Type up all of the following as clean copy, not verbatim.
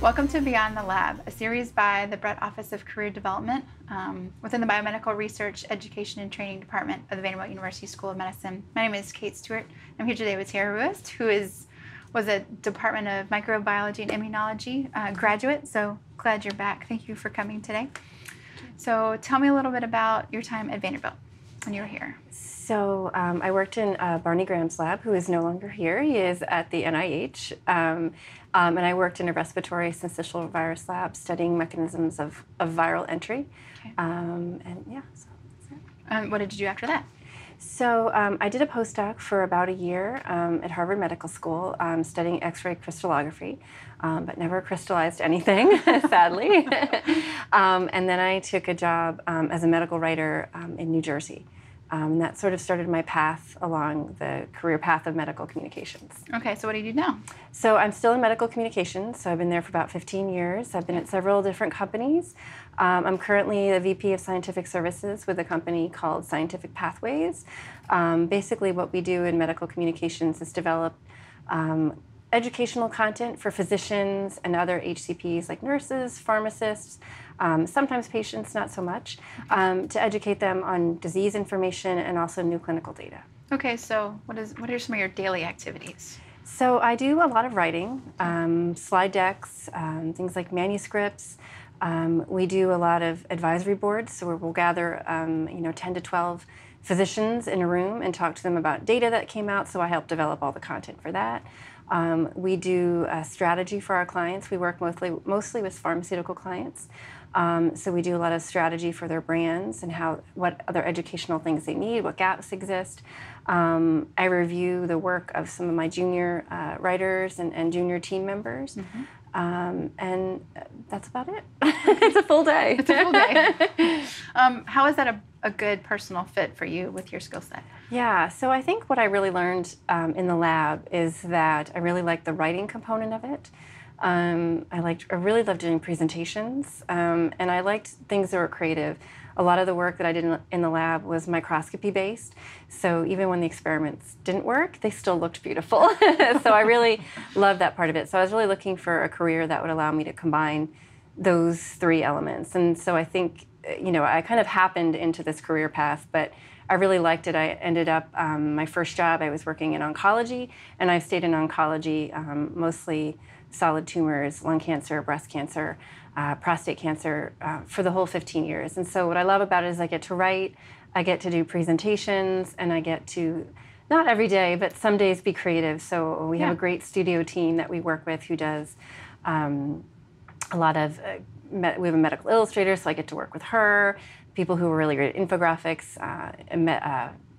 Welcome to Beyond the Lab, a series by the Brett Office of Career Development within the Biomedical Research, Education, and Training Department of the Vanderbilt University School of Medicine. My name is Kate Stewart. I'm here today with Gower Ruest, who was a Department of Microbiology and Immunology graduate, so glad you're back. Thank you for coming today. So tell me a little bit about your time at Vanderbilt when you were here. So I worked in Barney Graham's lab, who is no longer here. He is at the NIH. And I worked in a respiratory syncytial virus lab studying mechanisms of viral entry. Okay. And yeah, so that's it. What did you do after that? So I did a postdoc for about a year at Harvard Medical School studying X-ray crystallography, but never crystallized anything, sadly. And then I took a job as a medical writer in New Jersey. And that sort of started my path along the career path of medical communications. Okay, so what do you do now? So I'm still in medical communications, so I've been there for about 15 years. I've been at several different companies. I'm currently the VP of Scientific Services with a company called Scientific Pathways. Basically what we do in medical communications is develop educational content for physicians and other HCPs like nurses, pharmacists, sometimes patients, not so much, to educate them on disease information and also new clinical data. Okay, so what are some of your daily activities? So I do a lot of writing, slide decks, things like manuscripts. We do a lot of advisory boards, so we'll gather 10 to 12 physicians in a room and talk to them about data that came out, so I help develop all the content for that. We do strategy for our clients. We work mostly with pharmaceutical clients. So we do a lot of strategy for their brands and what other educational things they need, what gaps exist. I review the work of some of my junior writers and junior team members. Mm-hmm. And that's about it. It's a full day. It's a full day. How is that a good personal fit for you with your skill set? Yeah, so I think what I really learned in the lab is that I really like the writing component of it. I really loved doing presentations, and I liked things that were creative. A lot of the work that I did in the lab was microscopy based, so even when the experiments didn't work, they still looked beautiful. So I really loved that part of it. So I was really looking for a career that would allow me to combine those three elements. And so I think, I kind of happened into this career path, but I really liked it. I ended up, my first job, I was working in oncology, and I've stayed in oncology, mostly solid tumors, lung cancer, breast cancer, prostate cancer, for the whole 15 years. And so what I love about it is I get to write, I get to do presentations, and I get to, not every day, but some days be creative. So we have a great studio team that we work with who does a lot of, we have a medical illustrator, so I get to work with her, people who are really great at infographics,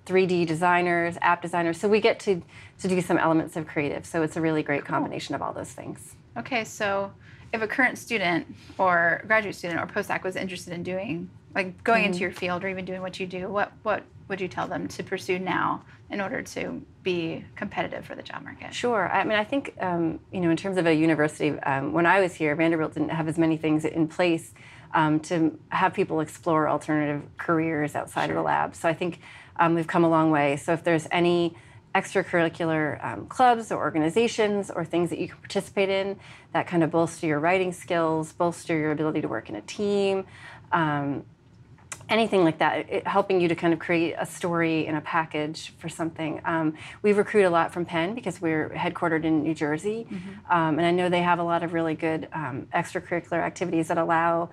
3D designers, app designers. So we get to do some elements of creative. So it's a really great combination of all those things. Okay, so if a current student or graduate student or postdoc was interested in doing, like going into your field or even doing what you do, what would you tell them to pursue now in order to be competitive for the job market? Sure. I mean, I think, in terms of a university, when I was here, Vanderbilt didn't have as many things in place to have people explore alternative careers outside of the lab. So I think we've come a long way. So if there's any extracurricular clubs or organizations or things that you can participate in that kind of bolster your writing skills, bolster your ability to work in a team, anything like that, helping you to kind of create a story in a package for something. We recruit a lot from Penn because we're headquartered in New Jersey, and I know they have a lot of really good extracurricular activities that allow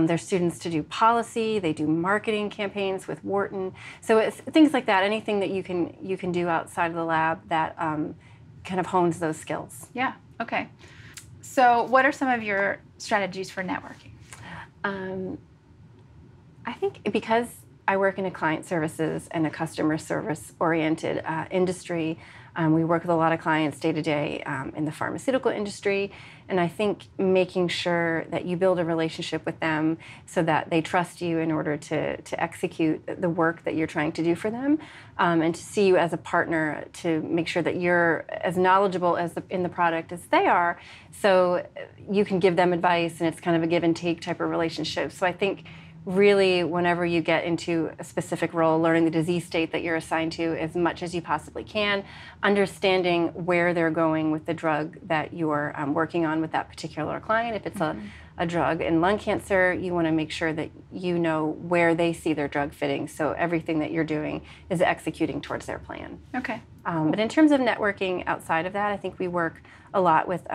their students to do policy. They do marketing campaigns with Wharton. So it's things like that, anything that you can do outside of the lab that kind of hones those skills. Yeah, okay. So what are some of your strategies for networking? I think because I work in a client services and a customer service-oriented industry, we work with a lot of clients day to day in the pharmaceutical industry, and I think making sure that you build a relationship with them so that they trust you in order to execute the work that you're trying to do for them, and to see you as a partner to make sure that you're as knowledgeable in the product as they are, so you can give them advice, and it's kind of a give and take type of relationship. So I think really, whenever you get into a specific role, learning the disease state that you're assigned to as much as you possibly can, understanding where they're going with the drug that you're working on with that particular client. If it's a drug in lung cancer, you want to make sure that you know where they see their drug fitting, so everything that you're doing is executing towards their plan. Okay. But in terms of networking outside of that, I think we work a lot with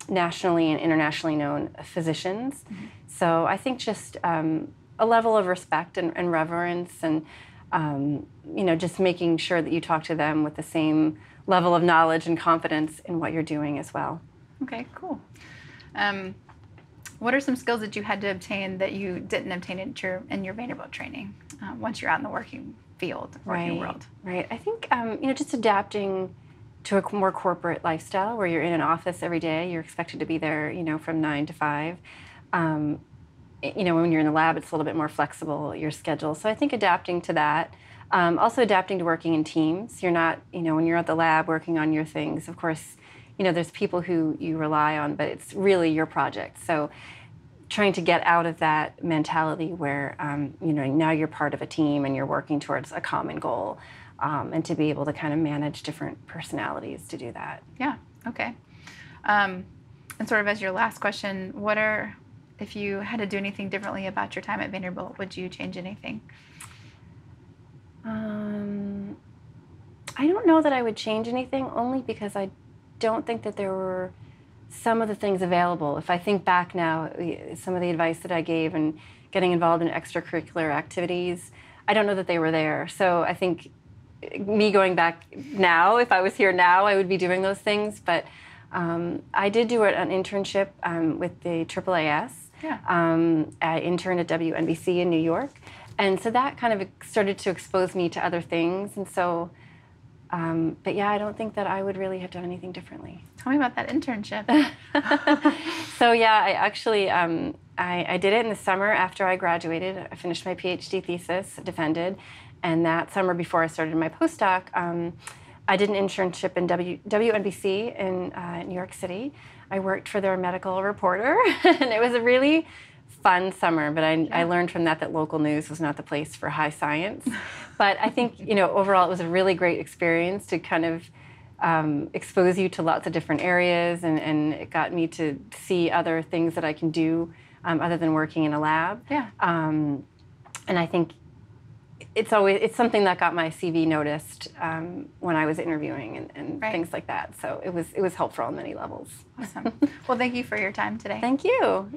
nationally and internationally known physicians. So I think just a level of respect and reverence, and just making sure that you talk to them with the same level of knowledge and confidence in what you're doing as well. Okay, cool. What are some skills that you had to obtain that you didn't obtain in your Vanderbilt training once you're out in the working field, working world? Right. I think just adapting to a more corporate lifestyle where you're in an office every day. You're expected to be there, from 9 to 5. When you're in the lab, it's a little bit more flexible, your schedule. So I think adapting to that. Also adapting to working in teams. You're not, when you're at the lab working on your things, of course, there's people who you rely on, but it's really your project. So trying to get out of that mentality where, now you're part of a team and you're working towards a common goal, and to be able to kind of manage different personalities to do that. Yeah, okay. And sort of as your last question, if you had to do anything differently about your time at Vanderbilt, would you change anything? I don't know that I would change anything, only because I don't think that there were some of the things available. If I think back now, some of the advice that I gave and getting involved in extracurricular activities, I don't know that they were there. So I think me going back now, if I was here now, I would be doing those things. But I did do an internship with the AAAS. Yeah. I interned at WNBC in New York. And so that kind of started to expose me to other things. And so, but yeah, I don't think that I would really have done anything differently. Tell me about that internship. So yeah, I actually, I did it in the summer after I graduated. I finished my PhD thesis, defended. And that summer before I started my postdoc, I did an internship in WNBC in New York City. I worked for their medical reporter, and it was a really fun summer, but I learned from that local news was not the place for high science. But I think, overall it was a really great experience to kind of expose you to lots of different areas, and it got me to see other things that I can do other than working in a lab. Yeah. And I think it's something that got my CV noticed when I was interviewing and things like that. So it was helpful on many levels. Awesome. Well, thank you for your time today. Thank you.